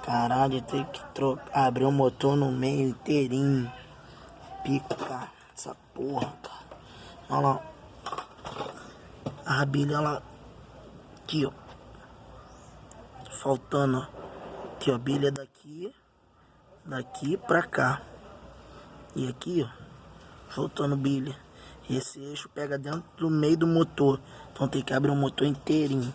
Caralho, tem que abrir o motor no meio inteirinho. Pica essa porra, cara. Olha lá. A bilha lá. Aqui, ó. Faltando, ó. Aqui, ó. Bilha daqui. Daqui pra cá. E aqui, ó. Faltando bilha. Esse eixo pega dentro do meio do motor. Então tem que abrir o motor inteirinho.